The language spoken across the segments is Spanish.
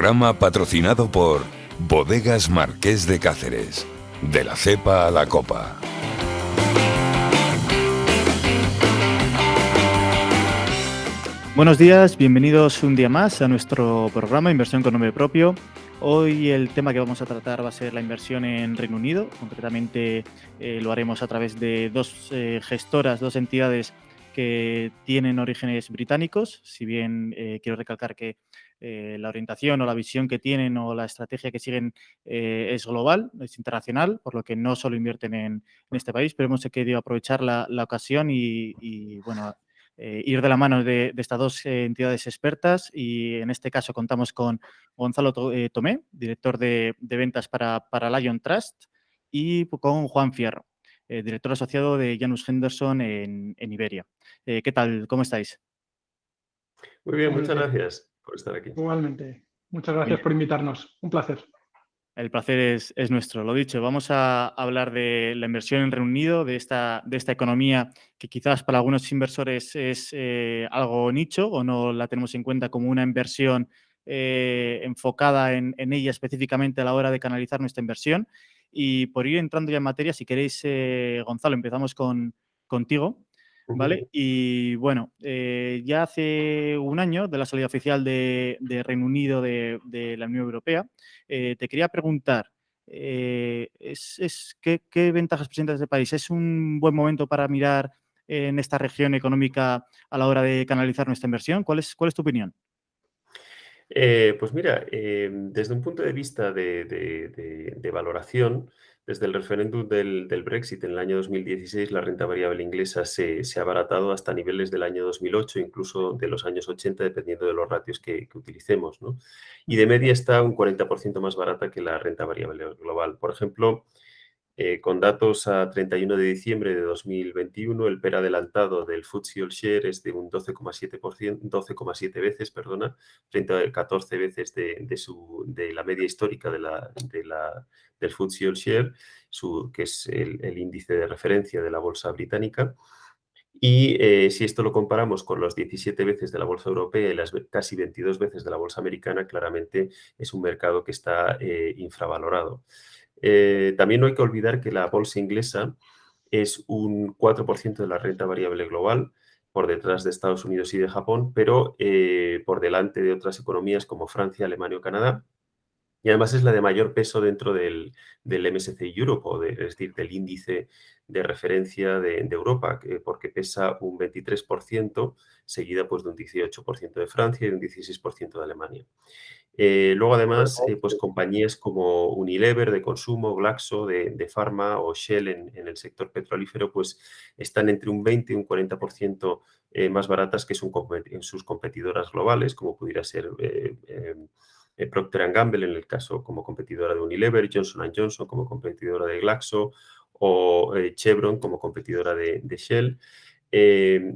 Programa patrocinado por Bodegas Marqués de Cáceres. De la cepa a la copa. Buenos días, bienvenidos un día más a nuestro programa Inversión con Nombre Propio. Hoy el tema que vamos a tratar va a ser la inversión en Reino Unido. Concretamente lo haremos a través de dos gestoras, dos entidades que tienen orígenes británicos. Si bien quiero recalcar que la orientación o la visión que tienen o la estrategia que siguen es global, es internacional, por lo que no solo invierten en este país, pero hemos querido aprovechar la ocasión y bueno, ir de la mano de estas dos entidades expertas, y en este caso contamos con Gonzalo Tomé, director de ventas para Lion Trust, y con Juan Fierro, director asociado de Janus Henderson en Iberia. ¿Qué tal? ¿Cómo estáis? Muy bien, Buenos muchas días. gracias por estar aquí. Igualmente. Muchas gracias por invitarnos. Un placer. El placer es nuestro. Lo dicho, vamos a hablar de la inversión en Reino Unido, de esta economía que quizás para algunos inversores es algo nicho o no la tenemos en cuenta como una inversión enfocada en ella específicamente a la hora de canalizar nuestra inversión. Y por ir entrando ya en materia, si queréis, Gonzalo, empezamos contigo. ¿Vale? Y bueno, ya hace un año de la salida oficial de Reino Unido de la Unión Europea, te quería preguntar, ¿qué ventajas presenta este país? ¿Es un buen momento para mirar en esta región económica a la hora de canalizar nuestra inversión? ¿Cuál es tu opinión? Pues mira, desde un punto de vista de valoración, desde el referéndum del Brexit en el año 2016, la renta variable inglesa se ha abaratado hasta niveles del año 2008, incluso de los años 80, dependiendo de los ratios que utilicemos, ¿no? Y de media está un 40% más barata que la renta variable global. Por ejemplo, con datos a 31 de diciembre de 2021, el PER adelantado del FTSE All Share es de un 12,7 veces, perdona, frente a 14 veces de la media histórica del FTSE All Share, que es el índice de referencia de la bolsa británica. Y si esto lo comparamos con los 17 veces de la bolsa europea y las casi 22 veces de la bolsa americana, claramente es un mercado que está infravalorado. También no hay que olvidar que la bolsa inglesa es un 4% de la renta variable global, por detrás de Estados Unidos y de Japón, pero por delante de otras economías como Francia, Alemania o Canadá. Y además es la de mayor peso dentro del MSCI Europe, es decir, del índice de referencia de Europa, porque pesa un 23%, seguida pues, de un 18% de Francia y un 16% de Alemania. Luego, además, pues compañías como Unilever de consumo, Glaxo de farma o Shell en el sector petrolífero, pues están entre un 20 y un 40% más baratas que sus competidoras globales, como pudiera ser Procter & Gamble en el caso como competidora de Unilever, Johnson & Johnson como competidora de Glaxo o Chevron como competidora de Shell.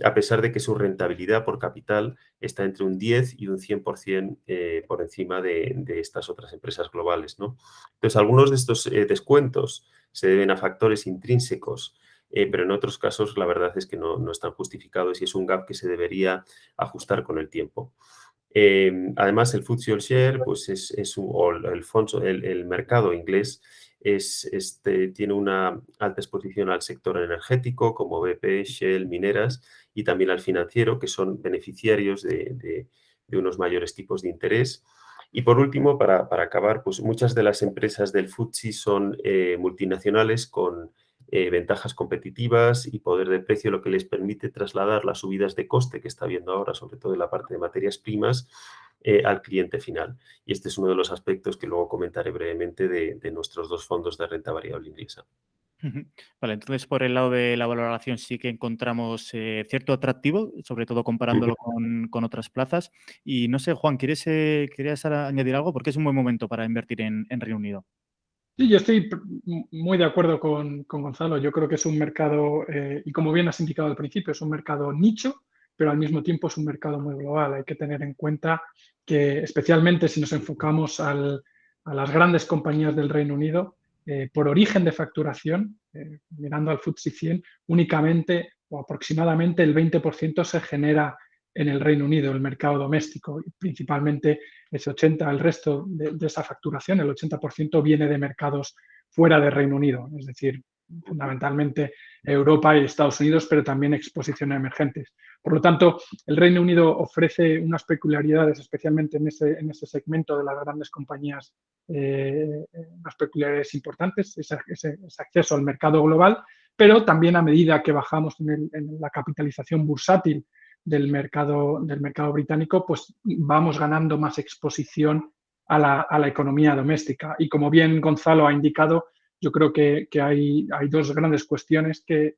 A pesar de que su rentabilidad por capital está entre un 10 y un 100% por encima de estas otras empresas globales, ¿no? Entonces, algunos de estos descuentos se deben a factores intrínsecos, pero en otros casos la verdad es que no están justificados y es un gap que se debería ajustar con el tiempo. Además, el FTSE All Share, pues el mercado inglés tiene una alta exposición al sector energético, como BP, Shell, mineras, y también al financiero, que son beneficiarios de unos mayores tipos de interés. Y por último, para acabar, pues muchas de las empresas del FTSE son multinacionales con ventajas competitivas y poder de precio, lo que les permite trasladar las subidas de coste que está habiendo ahora, sobre todo en la parte de materias primas, al cliente final. Y este es uno de los aspectos que luego comentaré brevemente de nuestros dos fondos de renta variable inglesa. Vale, entonces por el lado de la valoración sí que encontramos cierto atractivo, sobre todo comparándolo con otras plazas. Y no sé, Juan, ¿querías añadir algo? Porque es un buen momento para invertir en Reino Unido. Sí, yo estoy muy de acuerdo con Gonzalo. Yo creo que es un mercado, y como bien has indicado al principio, es un mercado nicho, pero al mismo tiempo es un mercado muy global. Hay que tener en cuenta que, especialmente si nos enfocamos a las grandes compañías del Reino Unido, por origen de facturación, mirando al FTSE 100, únicamente o aproximadamente el 20% se genera en el Reino Unido, el mercado doméstico, y principalmente el resto de esa facturación, el 80% viene de mercados fuera del Reino Unido, es decir, fundamentalmente Europa y Estados Unidos, pero también exposiciones emergentes. Por lo tanto, el Reino Unido ofrece unas peculiaridades, especialmente en ese segmento de las grandes compañías, unas peculiaridades importantes, ese acceso al mercado global, pero también a medida que bajamos en la capitalización bursátil del mercado británico, pues vamos ganando más exposición a la economía doméstica. Y como bien Gonzalo ha indicado, yo creo que hay dos grandes cuestiones que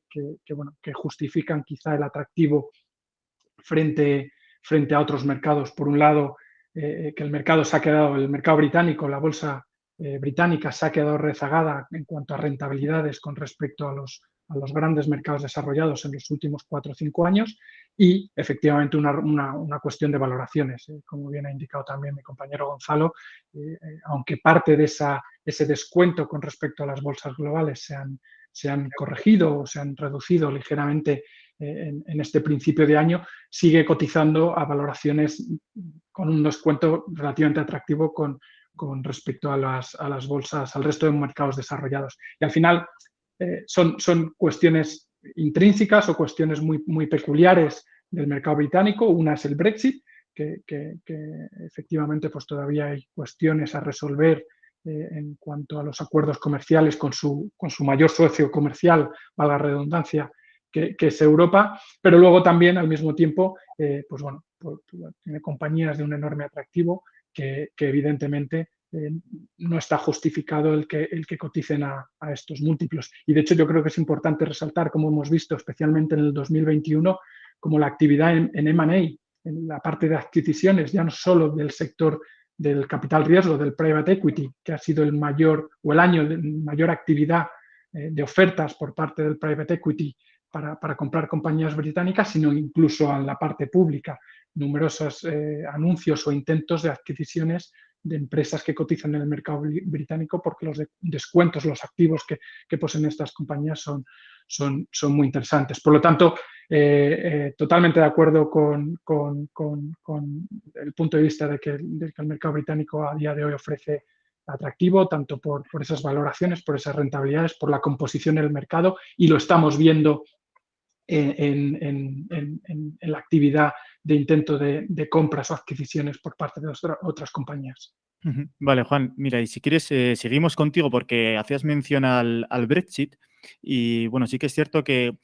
justifican quizá el atractivo frente a otros mercados. Por un lado, que el mercado británico, la bolsa británica se ha quedado rezagada en cuanto a rentabilidades con respecto a los grandes mercados desarrollados en los últimos 4 o 5 años, y efectivamente una cuestión de valoraciones. Como bien ha indicado también mi compañero Gonzalo, aunque parte de ese descuento con respecto a las bolsas globales se han corregido o se han reducido ligeramente en este principio de año, sigue cotizando a valoraciones con un descuento relativamente atractivo con respecto a las bolsas, al resto de mercados desarrollados. Y al final son cuestiones intrínsecas o cuestiones muy peculiares del mercado británico. Una es el Brexit, que efectivamente pues todavía hay cuestiones a resolver en cuanto a los acuerdos comerciales con su mayor socio comercial, valga la redundancia, que es Europa, pero luego también al mismo tiempo tiene compañías de un enorme atractivo que evidentemente no está justificado el que coticen a estos múltiplos. Y de hecho yo creo que es importante resaltar, como hemos visto especialmente en el 2021, como la actividad en M&A, en la parte de adquisiciones, ya no solo del sector del capital riesgo, del private equity, que ha sido el año de mayor actividad de ofertas por parte del private equity para comprar compañías británicas, sino incluso en la parte pública, numerosos anuncios o intentos de adquisiciones de empresas que cotizan en el mercado británico, porque los descuentos, los activos que poseen estas compañías son muy interesantes. Por lo tanto, totalmente de acuerdo con el punto de vista de que el mercado británico a día de hoy ofrece atractivo, tanto por esas valoraciones, por esas rentabilidades, por la composición del mercado, y lo estamos viendo en la actividad de intento de compras o adquisiciones por parte de otras compañías. Vale, Juan, mira, y si quieres seguimos contigo porque hacías mención al Brexit y bueno, sí que es cierto que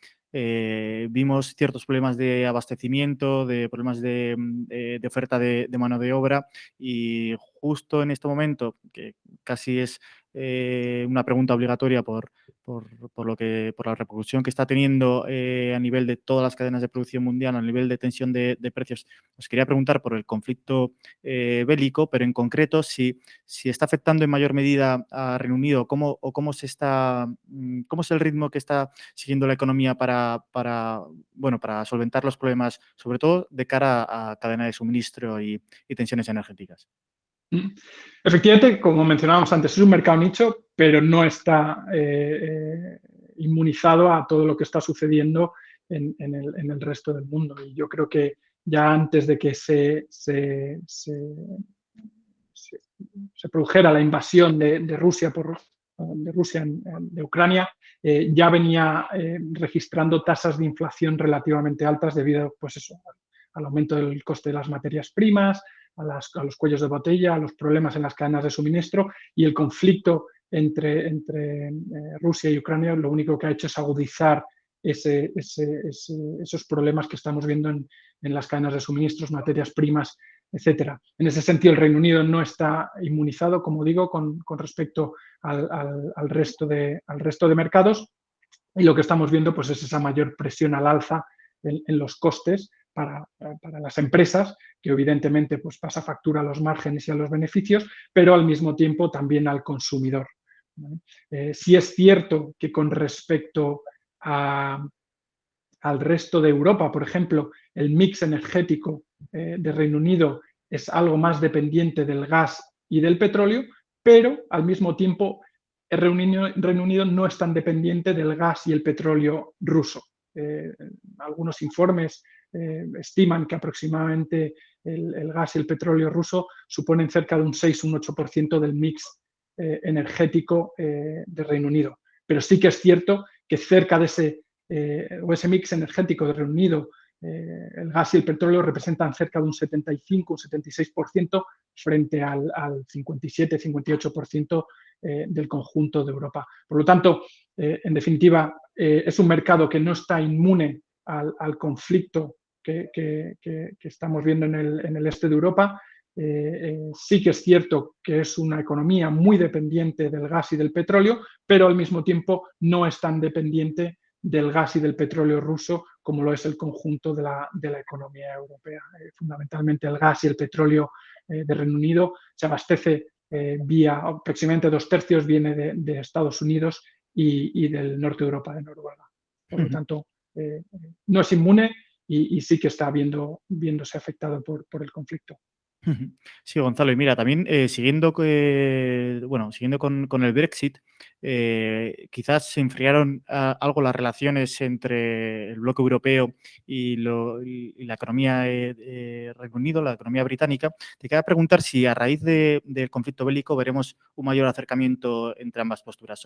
vimos ciertos problemas de abastecimiento, de problemas de oferta de mano de obra, y justo en este momento, que casi es una pregunta obligatoria por la repercusión que está teniendo a nivel de todas las cadenas de producción mundial, a nivel de tensión de precios, os quería preguntar por el conflicto bélico, pero en concreto si está afectando en mayor medida a Reino Unido, cómo es el ritmo que está siguiendo la economía para solventar los problemas, sobre todo de cara a cadena de suministro y tensiones energéticas. Efectivamente, como mencionábamos antes, es un mercado nicho, pero no está inmunizado a todo lo que está sucediendo en el resto del mundo. Y yo creo que ya antes de que se produjera la invasión de Rusia de Ucrania, ya venía registrando tasas de inflación relativamente altas debido al aumento del coste de las materias primas, a los cuellos de botella, a los problemas en las cadenas de suministro, y el conflicto entre Rusia y Ucrania lo único que ha hecho es agudizar esos problemas que estamos viendo en las cadenas de suministros, materias primas, etcétera. En ese sentido, el Reino Unido no está inmunizado, como digo, con respecto al resto de mercados, y lo que estamos viendo pues, es esa mayor presión al alza en los costes para las empresas, que evidentemente pues, pasa factura a los márgenes y a los beneficios, pero al mismo tiempo también al consumidor. Sí es cierto que con respecto al resto de Europa, por ejemplo, el mix energético de Reino Unido es algo más dependiente del gas y del petróleo, pero al mismo tiempo el Reino Unido no es tan dependiente del gas y el petróleo ruso. Algunos informes estiman que aproximadamente el gas y el petróleo ruso suponen cerca de un 6 o un 8% del mix energético de Reino Unido. Pero sí que es cierto que cerca de ese mix energético de Reino Unido, el gas y el petróleo representan cerca de un 75 o 76% frente al 57-58% del conjunto de Europa. Por lo tanto, en definitiva, es un mercado que no está inmune al conflicto que estamos viendo en el este de Europa. Sí que es cierto que es una economía muy dependiente del gas y del petróleo, pero al mismo tiempo no es tan dependiente del gas y del petróleo ruso como lo es el conjunto de la economía europea. Fundamentalmente el gas y el petróleo de Reino Unido se abastece vía aproximadamente 2/3 viene de Estados Unidos y del norte de Europa, de Noruega. Por lo tanto, no es inmune y sí que está viéndose afectado por el conflicto. Sí, Gonzalo, y mira, también siguiendo con el Brexit, quizás se enfriaron algo las relaciones entre el bloque europeo y la economía Reino Unido, la economía británica. Te quería preguntar si a raíz del conflicto bélico veremos un mayor acercamiento entre ambas posturas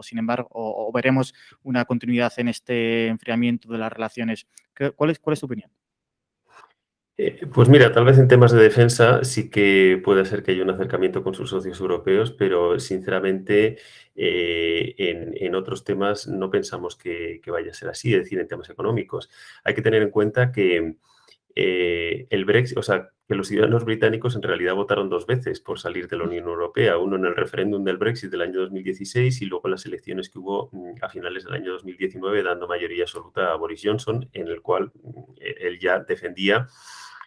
sin embargo, o veremos una continuidad en este enfriamiento de las relaciones. ¿Cuál es tu opinión? Pues mira, tal vez en temas de defensa sí que puede ser que haya un acercamiento con sus socios europeos, pero sinceramente en otros temas no pensamos que vaya a ser así, es decir, en temas económicos. Hay que tener en cuenta que el Brexit, o sea, que los ciudadanos británicos en realidad votaron 2 veces por salir de la Unión Europea, uno en el referéndum del Brexit del año 2016 y luego en las elecciones que hubo a finales del año 2019 dando mayoría absoluta a Boris Johnson, en el cual él ya defendía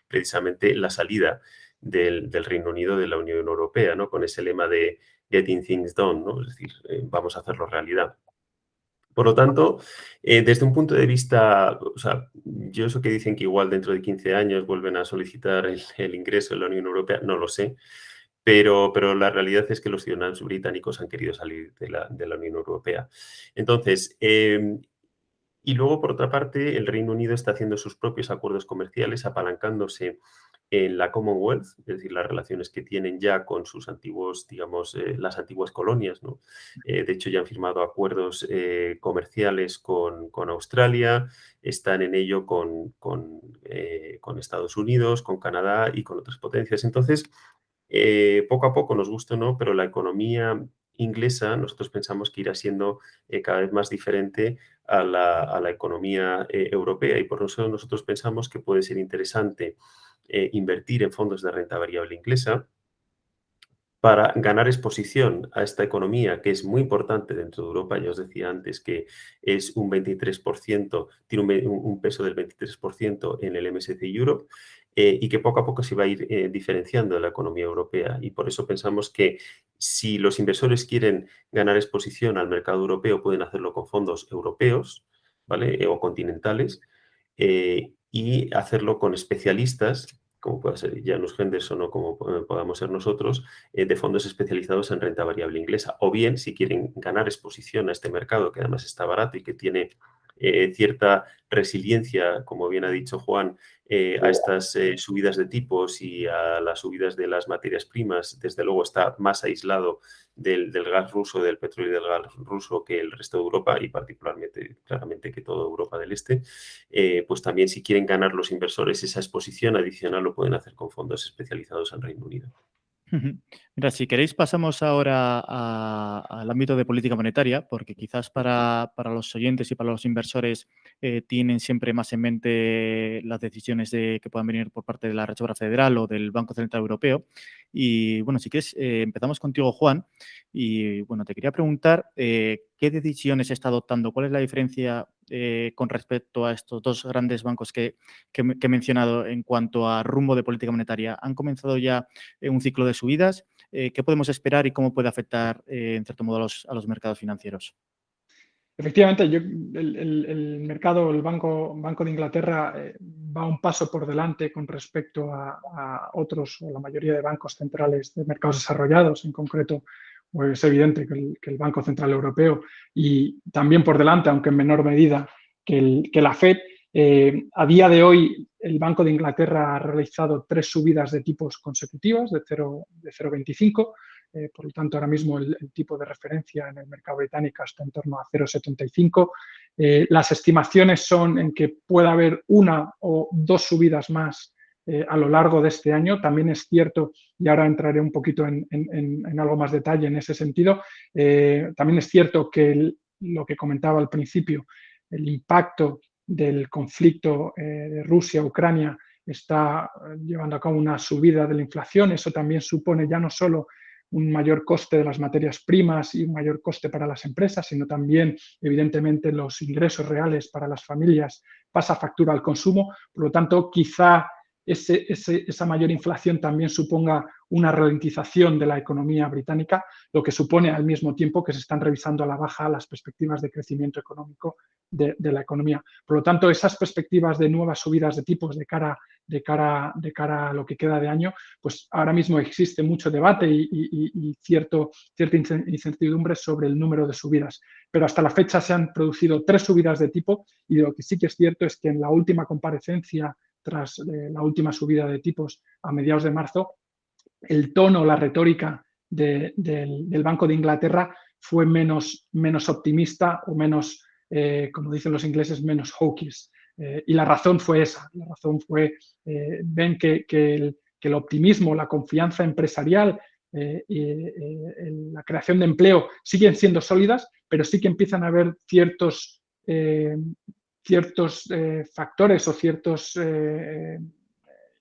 precisamente la salida del Reino Unido de la Unión Europea, ¿no? Con ese lema de Getting Things Done, ¿no? Es decir, vamos a hacerlo realidad. Por lo tanto, desde un punto de vista, o sea, yo eso que dicen que igual dentro de 15 años vuelven a solicitar el ingreso en la Unión Europea, no lo sé, pero la realidad es que los ciudadanos británicos han querido salir de la Unión Europea. Entonces, y luego, por otra parte, el Reino Unido está haciendo sus propios acuerdos comerciales, apalancándose en la Commonwealth, es decir, las relaciones que tienen ya con sus antiguos, digamos, las antiguas colonias, ¿no? De hecho, ya han firmado acuerdos comerciales con Australia, están en ello con Estados Unidos, con Canadá y con otras potencias. Entonces, poco a poco, nos gusta o no, pero la economía inglesa nosotros pensamos que irá siendo cada vez más diferente a la economía europea y por eso nosotros pensamos que puede ser interesante invertir en fondos de renta variable inglesa para ganar exposición a esta economía que es muy importante dentro de Europa. Ya os decía antes que es un 23%, tiene un peso del 23% en el MSCI Europe y que poco a poco se va a ir diferenciando de la economía europea. Y por eso pensamos que si los inversores quieren ganar exposición al mercado europeo, pueden hacerlo con fondos europeos, ¿vale? O continentales y hacerlo con especialistas como pueda ser Janus Henderson o como podamos ser nosotros, de fondos especializados en renta variable inglesa. O bien, si quieren ganar exposición a este mercado, que además está barato y que tiene cierta resiliencia, como bien ha dicho Juan, a estas subidas de tipos y a las subidas de las materias primas, desde luego está más aislado del gas ruso, del petróleo y del gas ruso que el resto de Europa y particularmente, claramente, que toda Europa del Este, pues también si quieren ganar los inversores esa exposición adicional lo pueden hacer con fondos especializados en Reino Unido. Mira, si queréis pasamos ahora al ámbito de política monetaria, porque quizás para los oyentes y para los inversores tienen siempre más en mente las decisiones que puedan venir por parte de la Reserva Federal o del Banco Central Europeo. Y bueno, si quieres, empezamos contigo, Juan. Y bueno, te quería preguntar qué decisiones está adoptando, cuál es la diferencia con respecto a estos dos grandes bancos que he mencionado en cuanto a rumbo de política monetaria. ¿Han comenzado ya un ciclo de subidas? ¿Qué podemos esperar y cómo puede afectar, en cierto modo, a los mercados financieros? Efectivamente, el mercado, el Banco de Inglaterra va un paso por delante con respecto a otros, o la mayoría de bancos centrales de mercados desarrollados, en concreto. Pues es evidente que el Banco Central Europeo y también por delante, aunque en menor medida, que la FED, A día de hoy, el Banco de Inglaterra ha realizado 3 subidas de tipos consecutivas de 0,25. Por lo tanto, ahora mismo el tipo de referencia en el mercado británico está en torno a 0,75. Las estimaciones son en que pueda haber 1 o 2 subidas más a lo largo de este año. También es cierto, y ahora entraré un poquito en algo más detalle en ese sentido, también es cierto que lo que comentaba al principio, el impacto del conflicto de Rusia-Ucrania está llevando a cabo una subida de la inflación. Eso también supone ya no solo un mayor coste de las materias primas y un mayor coste para las empresas, sino también, evidentemente, los ingresos reales para las familias pasa factura al consumo. Por lo tanto, quizá esa mayor inflación también suponga una ralentización de la economía británica, lo que supone al mismo tiempo que se están revisando a la baja las perspectivas de crecimiento económico de la economía. Por lo tanto, esas perspectivas de nuevas subidas de tipos de cara a lo que queda de año, pues ahora mismo existe mucho debate y cierta incertidumbre sobre el número de subidas. Pero hasta la fecha se han producido 3 subidas de tipo y lo que sí que es cierto es que en la última comparecencia tras la última subida de tipos a mediados de marzo, el tono, la retórica del Banco de Inglaterra fue menos optimista o menos, como dicen los ingleses, menos hawkish. Y la razón fue esa. La razón fue, ven que el optimismo, la confianza empresarial, la creación de empleo siguen siendo sólidas, pero sí que empiezan a haber ciertos factores o ciertos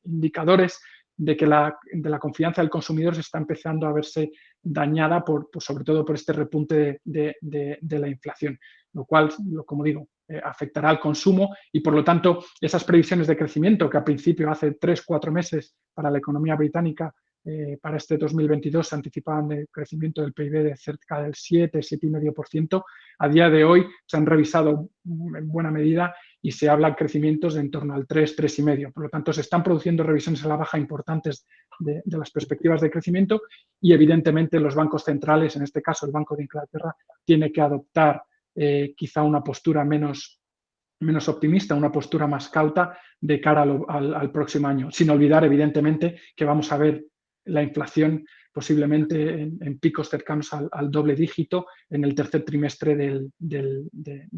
indicadores de que de la confianza del consumidor se está empezando a verse dañada sobre todo por este repunte de la inflación, lo cual, como digo, afectará al consumo y, por lo tanto, esas previsiones de crecimiento que al principio, hace 3-4 meses, para la economía británica, para este 2022 se anticipaban de crecimiento del PIB de cerca del 7-7,5%. A día de hoy se han revisado en buena medida y se habla de crecimientos de en torno al 3-3,5%. Por lo tanto, se están produciendo revisiones a la baja importantes de las perspectivas de crecimiento y, evidentemente, los bancos centrales, en este caso el Banco de Inglaterra, tiene que adoptar quizá una postura menos optimista, una postura más cauta de cara al próximo año, sin olvidar, evidentemente, que vamos a ver la inflación posiblemente en picos cercanos al doble dígito en el tercer trimestre de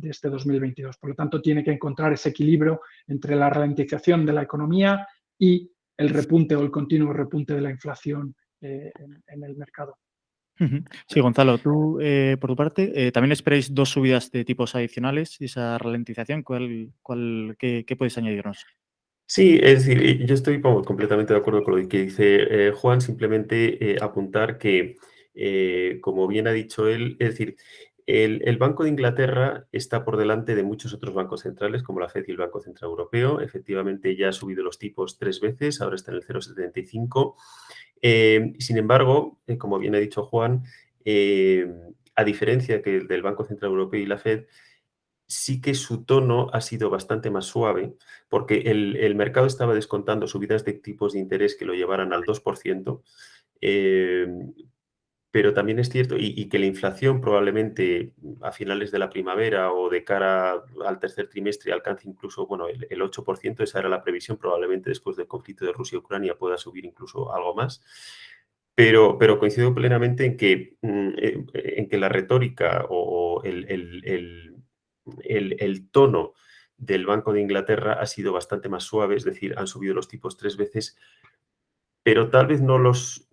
este 2022. Por lo tanto, tiene que encontrar ese equilibrio entre la ralentización de la economía y el repunte o el continuo repunte de la inflación en el mercado. Sí, Gonzalo, tú, por tu parte, ¿también esperáis 2 subidas de tipos adicionales y esa ralentización? ¿Qué puedes añadirnos? Sí, es decir, yo estoy completamente de acuerdo con lo que dice Juan, simplemente apuntar que, como bien ha dicho él, es decir, el Banco de Inglaterra está por delante de muchos otros bancos centrales, como la FED y el Banco Central Europeo. Efectivamente, ya ha subido los tipos 3 veces, ahora está en el 0,75. Sin embargo, como bien ha dicho Juan, a diferencia que del Banco Central Europeo y la FED, sí que su tono ha sido bastante más suave, porque el mercado estaba descontando subidas de tipos de interés que lo llevaran al 2%, pero también es cierto, y que la inflación probablemente a finales de la primavera o de cara al tercer trimestre alcance incluso, bueno, el 8%, esa era la previsión, probablemente después del conflicto de Rusia y Ucrania pueda subir incluso algo más. Pero coincido plenamente en que la retórica o el tono del Banco de Inglaterra ha sido bastante más suave, es decir, han subido los tipos 3 veces, pero tal vez no los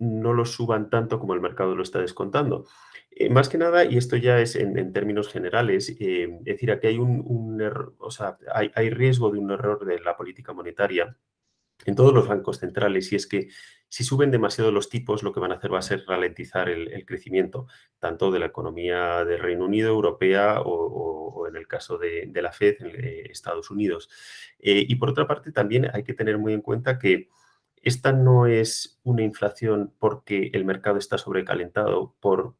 suban tanto como el mercado lo está descontando. Más que nada, y esto ya es en términos generales, es decir, aquí hay un error, o sea, hay riesgo de un error de la política monetaria en todos los bancos centrales, y es que si suben demasiado los tipos, lo que van a hacer va a ser ralentizar el crecimiento, tanto de la economía del Reino Unido, europea o en el caso de la FED, en Estados Unidos. Y por otra parte, también hay que tener muy en cuenta que esta no es una inflación porque el mercado está sobrecalentado por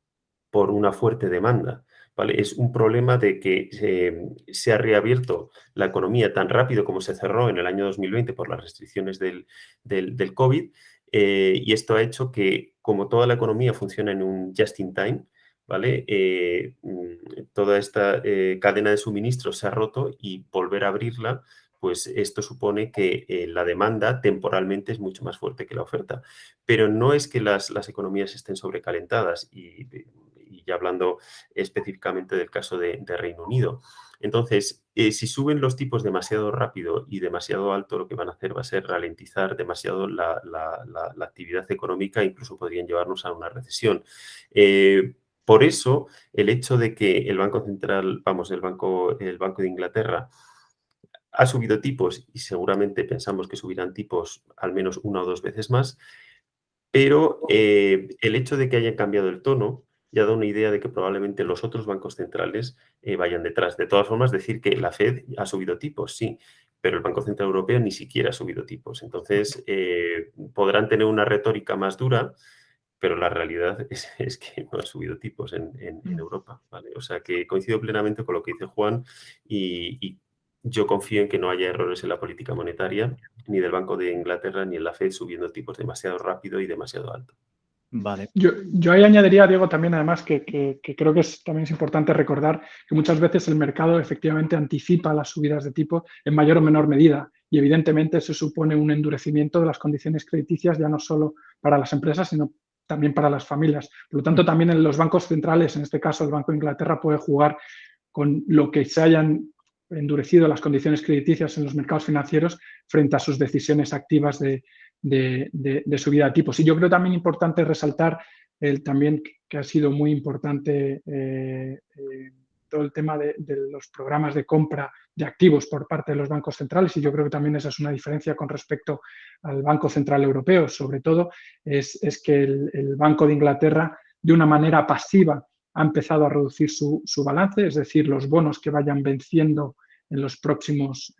una fuerte demanda, ¿vale? Es un problema de que se ha reabierto la economía tan rápido como se cerró en el año 2020 por las restricciones del COVID, y esto ha hecho que, como toda la economía funciona en un just-in-time, ¿vale? Toda esta cadena de suministros se ha roto y volver a abrirla pues esto supone que la demanda temporalmente es mucho más fuerte que la oferta. Pero no es que las economías estén sobrecalentadas y ya hablando específicamente del caso de Reino Unido. Entonces, si suben los tipos demasiado rápido y demasiado alto, lo que van a hacer va a ser ralentizar demasiado la actividad económica, incluso podrían llevarnos a una recesión. Por eso, el hecho de que el Banco Central, vamos, el Banco de Inglaterra ha subido tipos y seguramente pensamos que subirán tipos al menos 1 o 2 veces más, pero el hecho de que hayan cambiado el tono ya da una idea de que probablemente los otros bancos centrales vayan detrás. De todas formas, decir que la Fed ha subido tipos, sí, pero el Banco Central Europeo ni siquiera ha subido tipos. Entonces, podrán tener una retórica más dura, pero la realidad es que no ha subido tipos en Europa, ¿vale? O sea, que coincido plenamente con lo que dice Juan y yo confío en que no haya errores en la política monetaria, ni del Banco de Inglaterra, ni en la Fed subiendo tipos demasiado rápido y demasiado alto. Vale. Yo ahí añadiría, Diego, también además que creo que también es importante recordar que muchas veces el mercado efectivamente anticipa las subidas de tipo en mayor o menor medida y evidentemente eso supone un endurecimiento de las condiciones crediticias ya no solo para las empresas, sino también para las familias. Por lo tanto, también en los bancos centrales, en este caso el Banco de Inglaterra, puede jugar con lo que se hayan endurecido las condiciones crediticias en los mercados financieros frente a sus decisiones activas de subida de tipos. Y yo creo también importante resaltar también que ha sido muy importante todo el tema de los programas de compra de activos por parte de los bancos centrales, y yo creo que también esa es una diferencia con respecto al Banco Central Europeo. Sobre todo es que el Banco de Inglaterra, de una manera pasiva, ha empezado a reducir su balance, es decir, los bonos que vayan venciendo en los próximos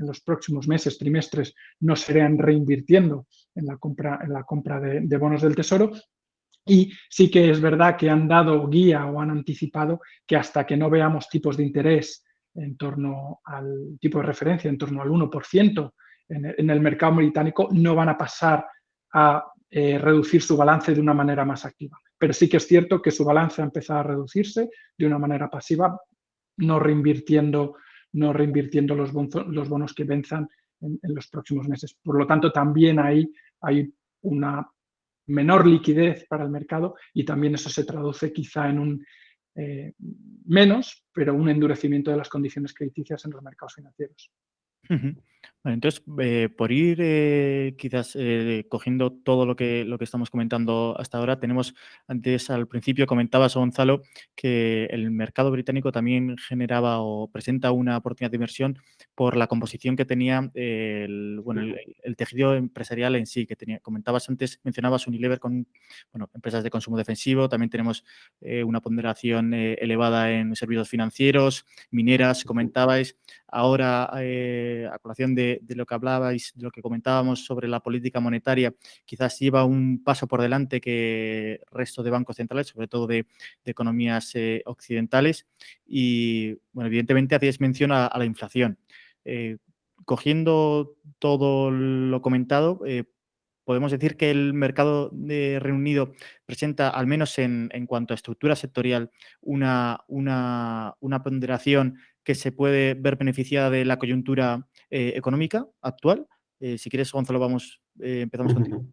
meses, trimestres, no se irán reinvirtiendo en la compra de bonos del Tesoro. Y sí que es verdad que han dado guía o han anticipado que hasta que no veamos tipos de interés en torno al tipo de referencia, en torno al 1% en el mercado británico, no van a pasar a reducir su balance de una manera más activa. Pero sí que es cierto que su balance ha empezado a reducirse de una manera pasiva, no reinvirtiendo los bonos que venzan en los próximos meses. Por lo tanto, también ahí hay una menor liquidez para el mercado y también eso se traduce quizá en un menos, pero un endurecimiento de las condiciones crediticias en los mercados financieros. Ujú. Vale, entonces, por ir quizás cogiendo todo lo que estamos comentando hasta ahora, tenemos antes, al principio comentabas, Gonzalo, que el mercado británico también generaba o presenta una oportunidad de inversión por la composición que tenía el tejido empresarial en sí, que tenía. Comentabas antes, mencionabas Unilever con empresas de consumo defensivo, también tenemos una ponderación elevada en servicios financieros, mineras, comentabais. Ahora, a colación de lo que hablabais, de lo que comentábamos sobre la política monetaria, quizás lleva un paso por delante que el resto de bancos centrales, sobre todo de economías occidentales. Y, bueno, evidentemente hacíais mención a la inflación. Cogiendo todo lo comentado, podemos decir que el mercado de Reino Unido presenta, al menos en cuanto a estructura sectorial, una ponderación que se puede ver beneficiada de la coyuntura económica actual. Si quieres, Gonzalo, empezamos contigo.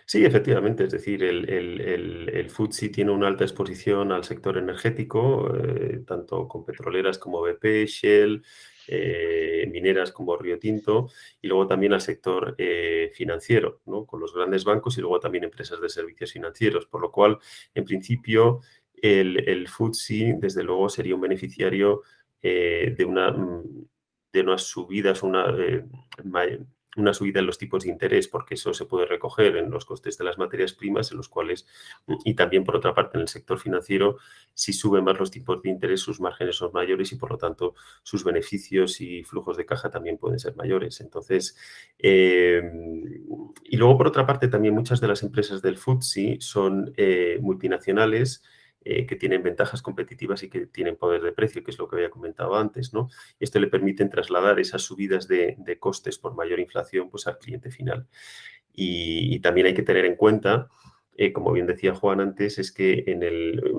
Sí, efectivamente, es decir, el FTSE tiene una alta exposición al sector energético, tanto con petroleras como BP, Shell, mineras como Río Tinto, y luego también al sector financiero, ¿no? Con los grandes bancos y luego también empresas de servicios financieros, por lo cual, en principio, el FTSE, desde luego, sería un beneficiario de unas subidas, una subida en los tipos de interés, porque eso se puede recoger en los costes de las materias primas, en los cuales, y también por otra parte en el sector financiero, si suben más los tipos de interés, sus márgenes son mayores y por lo tanto sus beneficios y flujos de caja también pueden ser mayores. Entonces, y luego por otra parte también muchas de las empresas del FTSE son multinacionales, que tienen ventajas competitivas y que tienen poder de precio, que es lo que había comentado antes, ¿no? Esto le permite trasladar esas subidas de costes por mayor inflación pues, al cliente final. Y también hay que tener en cuenta como bien decía Juan antes, es que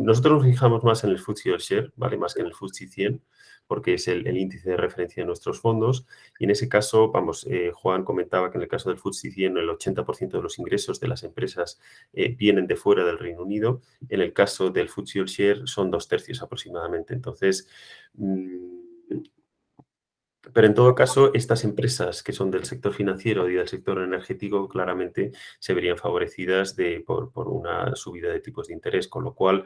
nosotros nos fijamos más en el FTSE All-Share, ¿vale? Más que en el FTSE 100, porque es el índice de referencia de nuestros fondos. Y en ese caso, Juan comentaba que en el caso del FTSE 100 el 80% de los ingresos de las empresas vienen de fuera del Reino Unido. En el caso del FTSE All-Share son 2/3 aproximadamente. Entonces, pero en todo caso, estas empresas que son del sector financiero y del sector energético claramente se verían favorecidas por una subida de tipos de interés, con lo cual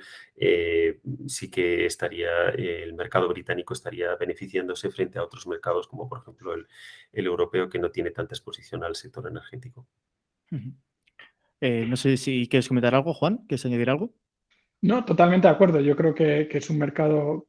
sí que el mercado británico estaría beneficiándose frente a otros mercados como por ejemplo el europeo, que no tiene tanta exposición al sector energético. Ujú. No sé si quieres comentar algo, Juan, ¿quieres añadir algo? No, totalmente de acuerdo. Yo creo que es un mercado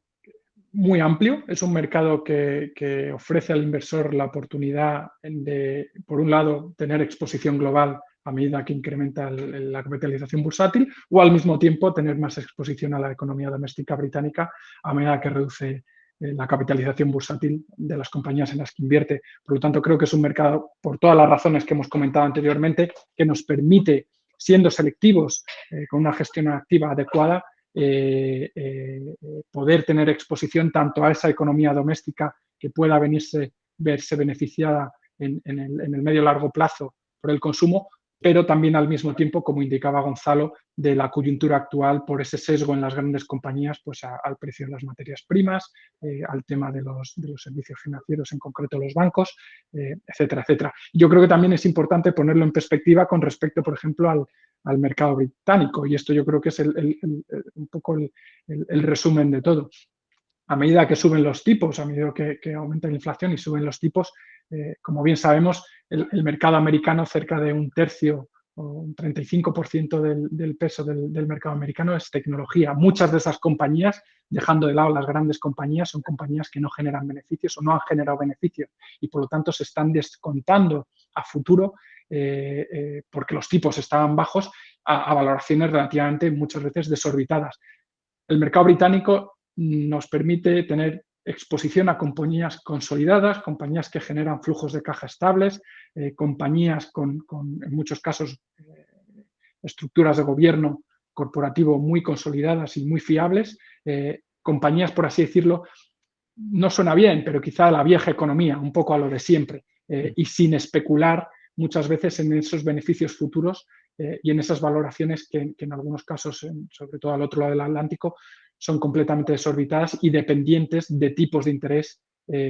muy amplio, es un mercado que ofrece al inversor la oportunidad de, por un lado, tener exposición global a medida que incrementa la capitalización bursátil, o al mismo tiempo tener más exposición a la economía doméstica británica a medida que reduce la capitalización bursátil de las compañías en las que invierte. Por lo tanto, creo que es un mercado, por todas las razones que hemos comentado anteriormente, que nos permite, siendo selectivos, con una gestión activa adecuada, poder tener exposición tanto a esa economía doméstica que pueda verse beneficiada en el medio largo plazo por el consumo, pero también al mismo tiempo, como indicaba Gonzalo, de la coyuntura actual por ese sesgo en las grandes compañías pues al precio de las materias primas, al tema de los servicios financieros, en concreto los bancos, etcétera, etcétera. Yo creo que también es importante ponerlo en perspectiva con respecto, por ejemplo, al mercado británico, y esto yo creo que es un poco el resumen de todo. A medida que suben los tipos, a medida que aumenta la inflación y suben los tipos, como bien sabemos, el mercado americano, cerca de un tercio o un 35% del peso del mercado americano es tecnología. Muchas de esas compañías, dejando de lado las grandes compañías, son compañías que no generan beneficios o no han generado beneficios y por lo tanto se están descontando a futuro porque los tipos estaban bajos a valoraciones relativamente muchas veces desorbitadas. El mercado británico nos permite tener exposición a compañías consolidadas, compañías que generan flujos de caja estables, compañías con en muchos casos, estructuras de gobierno corporativo muy consolidadas y muy fiables, compañías, por así decirlo, no suena bien, pero quizá la vieja economía, un poco a lo de siempre, y sin especular muchas veces en esos beneficios futuros y en esas valoraciones que en algunos casos, sobre todo al otro lado del Atlántico, son completamente desorbitadas y dependientes de tipos de interés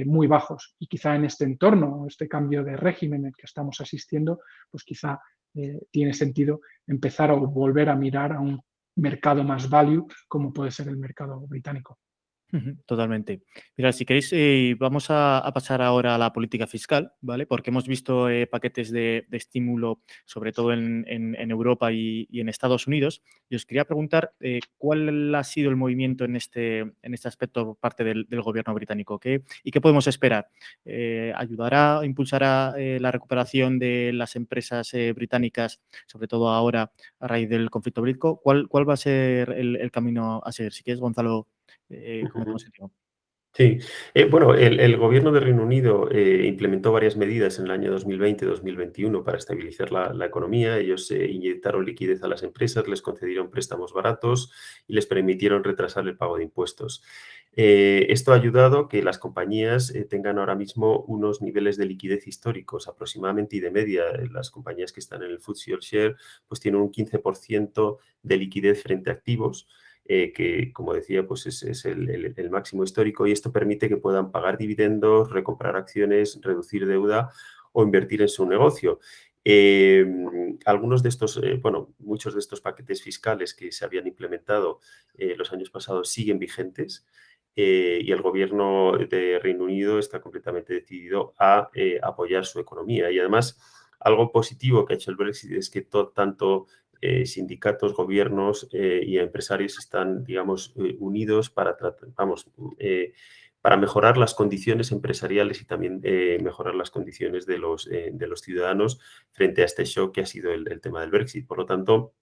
muy bajos. Y quizá en este entorno, este cambio de régimen en el que estamos asistiendo, pues quizá tiene sentido empezar a volver a mirar a un mercado más value como puede ser el mercado británico. Totalmente. Mira, si queréis, vamos a pasar ahora a la política fiscal, ¿vale? Porque hemos visto paquetes de estímulo, sobre todo en Europa y en Estados Unidos. Y os quería preguntar cuál ha sido el movimiento en este aspecto por parte del gobierno británico. ¿Y qué podemos esperar? ¿Ayudará, impulsará la recuperación de las empresas británicas, sobre todo ahora a raíz del conflicto bélico? ¿Cuál va a ser el camino a seguir? Si quieres, Gonzalo. Comentamos el tema. Sí, bueno, el gobierno de Reino Unido implementó varias medidas en el año 2020-2021 para estabilizar la economía. Ellos inyectaron liquidez a las empresas, les concedieron préstamos baratos y les permitieron retrasar el pago de impuestos. Esto ha ayudado a que las compañías tengan ahora mismo unos niveles de liquidez históricos, aproximadamente y de media. Las compañías que están en el FTSE All-Share pues tienen un 15% de liquidez frente a activos. Que, como decía, pues es el máximo histórico, y esto permite que puedan pagar dividendos, recomprar acciones, reducir deuda o invertir en su negocio. Algunos de estos, muchos de estos paquetes fiscales que se habían implementado los años pasados siguen vigentes. Y el gobierno de Reino Unido está completamente decidido a apoyar su economía. Y además, algo positivo que ha hecho el Brexit es que tanto sindicatos, gobiernos y empresarios están, digamos, unidos para para mejorar las condiciones empresariales y también mejorar las condiciones de los ciudadanos frente a este shock que ha sido el tema del Brexit. Por lo tanto,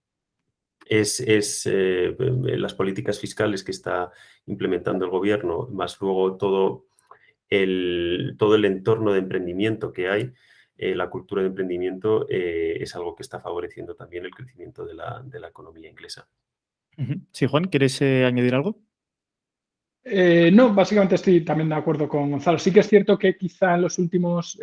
las políticas fiscales que está implementando el gobierno, más luego todo el entorno de emprendimiento que hay, la cultura de emprendimiento es algo que está favoreciendo también el crecimiento de la economía inglesa. Sí, Juan, ¿quieres añadir algo? No, básicamente estoy también de acuerdo con Gonzalo. Sí que es cierto que quizá en los últimos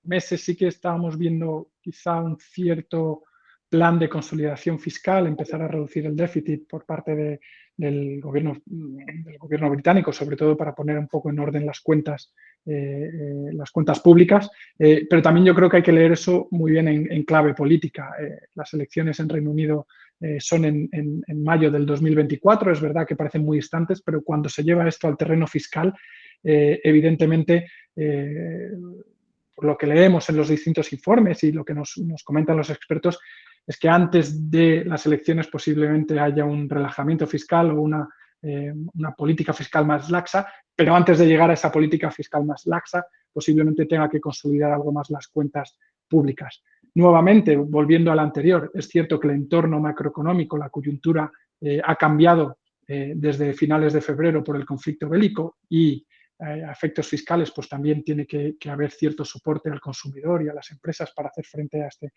meses sí que estábamos viendo quizá un cierto plan de consolidación fiscal, empezar a reducir el déficit por parte del gobierno británico, sobre todo para poner un poco en orden las cuentas públicas. Pero también yo creo que hay que leer eso muy bien en clave política. Las elecciones en Reino Unido son en mayo del 2024. Es verdad que parecen muy distantes, pero cuando se lleva esto al terreno fiscal, evidentemente, por lo que leemos en los distintos informes y lo que nos comentan los expertos, es que antes de las elecciones posiblemente haya un relajamiento fiscal o una política fiscal más laxa, pero antes de llegar a esa política fiscal más laxa, posiblemente tenga que consolidar algo más las cuentas públicas. Nuevamente, volviendo al anterior, es cierto que el entorno macroeconómico, la coyuntura, ha cambiado desde finales de febrero por el conflicto bélico y a efectos fiscales, pues también tiene que haber cierto soporte al consumidor y a las empresas para hacer frente a este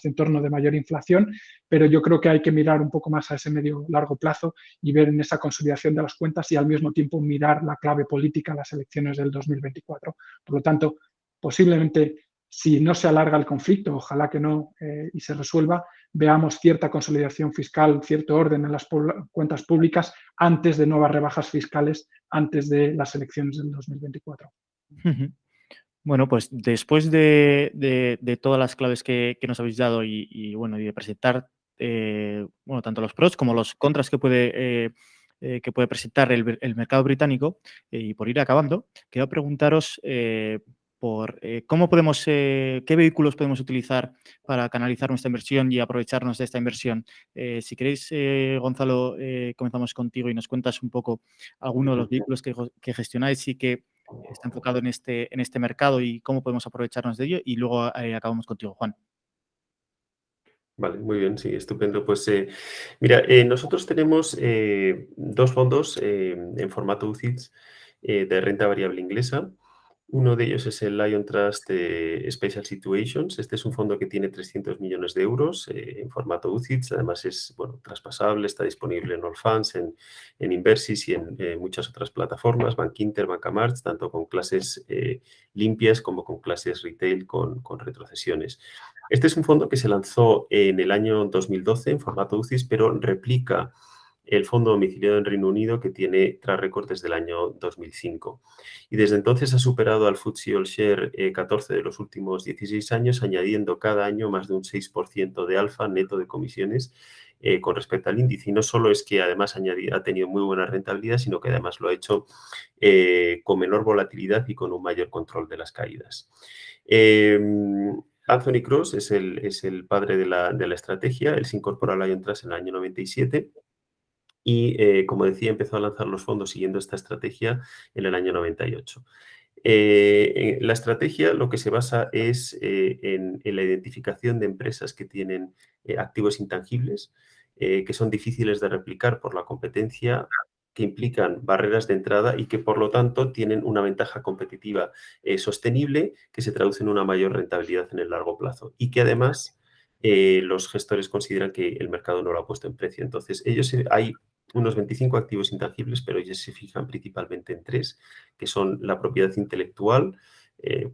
entorno de mayor inflación, pero yo creo que hay que mirar un poco más a ese medio-largo plazo y ver en esa consolidación de las cuentas y al mismo tiempo mirar la clave política a las elecciones del 2024. Por lo tanto, posiblemente, si no se alarga el conflicto, ojalá que no, y se resuelva, veamos cierta consolidación fiscal, cierto orden en las cuentas públicas antes de nuevas rebajas fiscales, antes de las elecciones del 2024. Bueno, pues después de todas las claves que nos habéis dado y bueno, y de presentar bueno, tanto los pros como los contras que puede presentar el mercado británico, y por ir acabando, quiero preguntaros por cómo podemos, qué vehículos podemos utilizar para canalizar nuestra inversión y aprovecharnos de esta inversión. Si queréis, Gonzalo, comenzamos contigo y nos cuentas un poco algunos de los vehículos que gestionáis y que está enfocado en este mercado y cómo podemos aprovecharnos de ello. Y luego acabamos contigo, Juan. Vale, muy bien, sí, estupendo. Pues mira, nosotros tenemos dos fondos en formato UCITS de renta variable inglesa. Uno de ellos es el Lion Trust Special Situations. Este es un fondo que tiene 300 millones de euros en formato UCITS. Además es bueno, traspasable, está disponible en Allfunds, en Inversis y en muchas otras plataformas, Bankinter, Bancamarts, tanto con clases limpias como con clases retail con retrocesiones. Este es un fondo que se lanzó en el año 2012 en formato UCITS, pero replica el fondo domiciliado en Reino Unido que tiene track record desde el año 2005. Y desde entonces ha superado al FTSE All Share 14 de los últimos 16 años, añadiendo cada año más de un 6% de alfa neto de comisiones con respecto al índice. Y no solo es que además ha tenido muy buena rentabilidad, sino que además lo ha hecho con menor volatilidad y con un mayor control de las caídas. Anthony Cross es el padre de la estrategia. Él se incorpora a Lion Trust en el año 97 y, como decía, empezó a lanzar los fondos siguiendo esta estrategia en el año 98. La estrategia lo que se basa es en la identificación de empresas que tienen activos intangibles, que son difíciles de replicar por la competencia, que implican barreras de entrada y que, por lo tanto, tienen una ventaja competitiva sostenible que se traduce en una mayor rentabilidad en el largo plazo y que, además, los gestores consideran que el mercado no lo ha puesto en precio. Entonces, hay unos 25 activos intangibles, pero ellos se fijan principalmente en tres, que son la propiedad intelectual,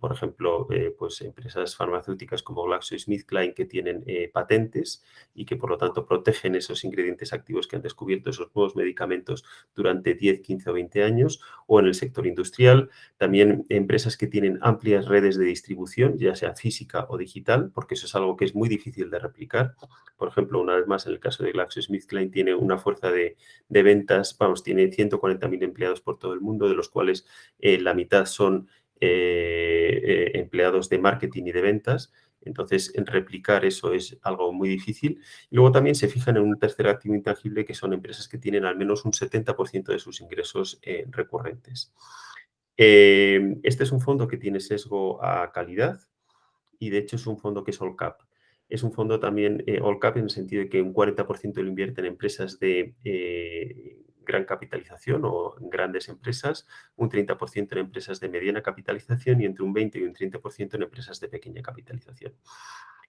por ejemplo, pues empresas farmacéuticas como GlaxoSmithKline que tienen patentes y que por lo tanto protegen esos ingredientes activos que han descubierto esos nuevos medicamentos durante 10, 15 o 20 años, o en el sector industrial, también empresas que tienen amplias redes de distribución, ya sea física o digital, porque eso es algo que es muy difícil de replicar. Por ejemplo, una vez más, en el caso de GlaxoSmithKline tiene una fuerza de ventas, vamos, tiene 140.000 empleados por todo el mundo, de los cuales la mitad son empleados de marketing y de ventas. Entonces, en replicar eso es algo muy difícil. Y luego también se fijan en un tercer activo intangible, que son empresas que tienen al menos un 70% de sus ingresos recurrentes. Este es un fondo que tiene sesgo a calidad y, de hecho, es un fondo que es all cap. Es un fondo también all cap en el sentido de que un 40% lo invierte en empresas gran capitalización o grandes empresas, un 30% en empresas de mediana capitalización y entre un 20 y un 30% en empresas de pequeña capitalización.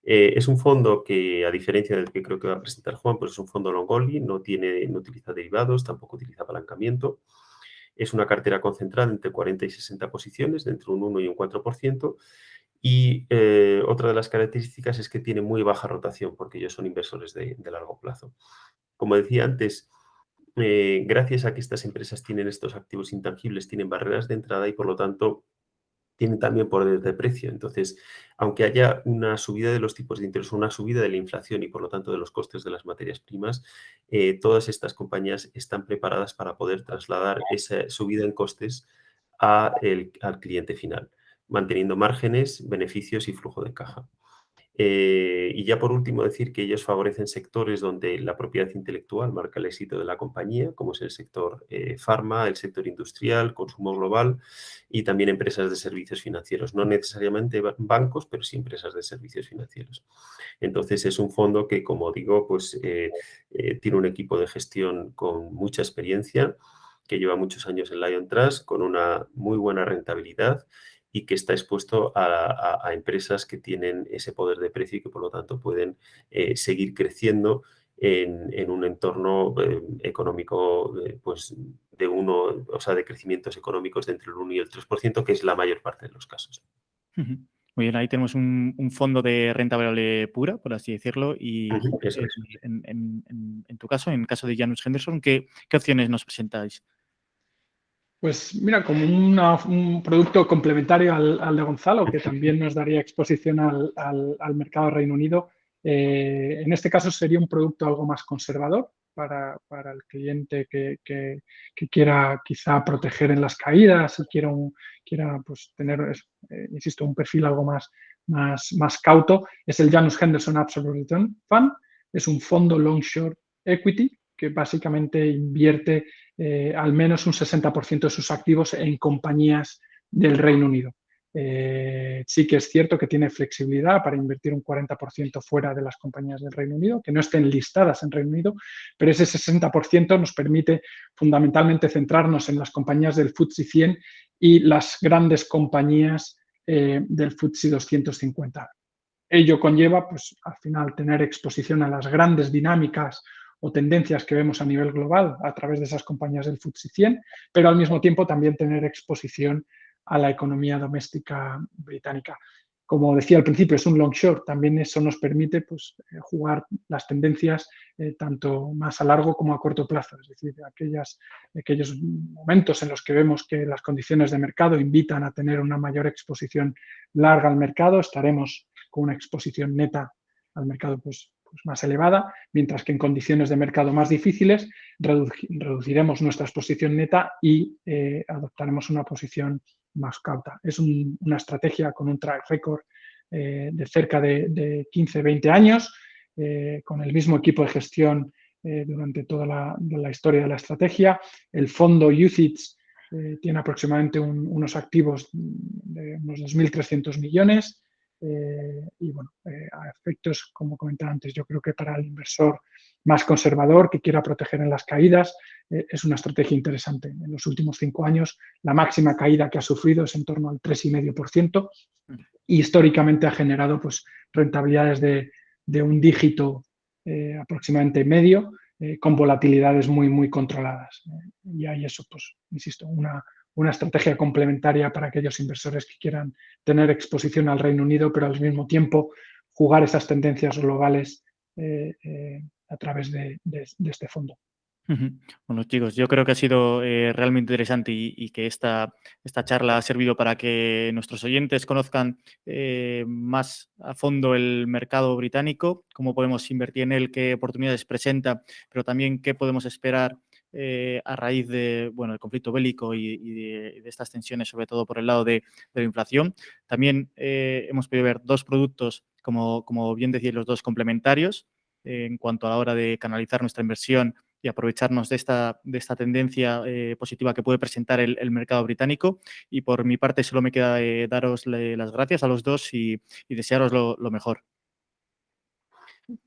Es un fondo que, a diferencia del que creo que va a presentar Juan, pues es un fondo long only, no utiliza derivados, tampoco utiliza apalancamiento. Es una cartera concentrada entre 40 y 60 posiciones, de entre un 1 y un 4%. Y otra de las características es que tiene muy baja rotación, porque ellos son inversores de largo plazo. Como decía antes, gracias a que estas empresas tienen estos activos intangibles, tienen barreras de entrada y, por lo tanto, tienen también poder de precio. Entonces, aunque haya una subida de los tipos de interés, una subida de la inflación y, por lo tanto, de los costes de las materias primas, todas estas compañías están preparadas para poder trasladar esa subida en costes al cliente final, manteniendo márgenes, beneficios y flujo de caja. Y ya por último decir que ellos favorecen sectores donde la propiedad intelectual marca el éxito de la compañía, como es el sector farma, el sector industrial, consumo global y también empresas de servicios financieros. No necesariamente bancos, pero sí empresas de servicios financieros. Entonces es un fondo que, como digo, pues tiene un equipo de gestión con mucha experiencia, que lleva muchos años en Lion Trust, con una muy buena rentabilidad y que está expuesto a empresas que tienen ese poder de precio y que, por lo tanto, pueden seguir creciendo en un entorno económico pues de crecimientos económicos de entre el 1 y el 3%, que es la mayor parte de los casos. Muy bien, ahí tenemos un fondo de renta variable pura, por así decirlo, y Eso es. en tu caso, en el caso de Janus Henderson, ¿qué opciones nos presentáis? Pues mira, como un producto complementario al de Gonzalo, que también nos daría exposición al mercado Reino Unido, en este caso sería un producto algo más conservador para el cliente que quiera quizá proteger en las caídas y quiera pues, tener, insisto, un perfil algo más cauto. Es el Janus Henderson Absolute Return Fund. Es un fondo long short equity que básicamente invierte al menos un 60% de sus activos en compañías del Reino Unido. Sí que es cierto que tiene flexibilidad para invertir un 40% fuera de las compañías del Reino Unido, que no estén listadas en Reino Unido, pero ese 60% nos permite fundamentalmente centrarnos en las compañías del FTSE 100 y las grandes compañías del FTSE 250. Ello conlleva, pues, al final, tener exposición a las grandes dinámicas o tendencias que vemos a nivel global a través de esas compañías del FTSE 100, pero al mismo tiempo también tener exposición a la economía doméstica británica. Como decía al principio, es un long short, también eso nos permite pues, jugar las tendencias tanto más a largo como a corto plazo, es decir, aquellos momentos en los que vemos que las condiciones de mercado invitan a tener una mayor exposición larga al mercado, estaremos con una exposición neta al mercado pues más elevada, mientras que en condiciones de mercado más difíciles reduciremos nuestra exposición neta y adoptaremos una posición más cauta. Es una estrategia con un track record de cerca de 15-20 años, con el mismo equipo de gestión durante toda la historia de la estrategia. El fondo UCITS tiene aproximadamente unos activos de unos 2.300 millones. Y bueno, a efectos, como comentaba antes, yo creo que para el inversor más conservador que quiera proteger en las caídas, es una estrategia interesante. En los últimos 5 años, la máxima caída que ha sufrido es en torno al 3,5% y históricamente ha generado pues, rentabilidades de un dígito aproximadamente medio, con volatilidades muy controladas. Y hay eso, pues, insisto, una estrategia complementaria para aquellos inversores que quieran tener exposición al Reino Unido, pero al mismo tiempo jugar esas tendencias globales a través de este fondo. Bueno, chicos, yo creo que ha sido realmente interesante y que esta charla ha servido para que nuestros oyentes conozcan más a fondo el mercado británico, cómo podemos invertir en él, qué oportunidades presenta, pero también qué podemos esperar a raíz de el conflicto bélico y de estas tensiones, sobre todo por el lado de la inflación. También hemos podido ver dos productos, como bien decíais, los dos complementarios en cuanto a la hora de canalizar nuestra inversión y aprovecharnos de esta tendencia positiva que puede presentar el mercado británico. Y por mi parte solo me queda daros las gracias a los dos y desearos lo mejor.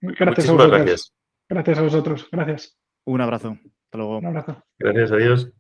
Gracias a vosotros. Gracias a vosotros. Gracias. Un abrazo. luego. Un abrazo. Gracias, adiós.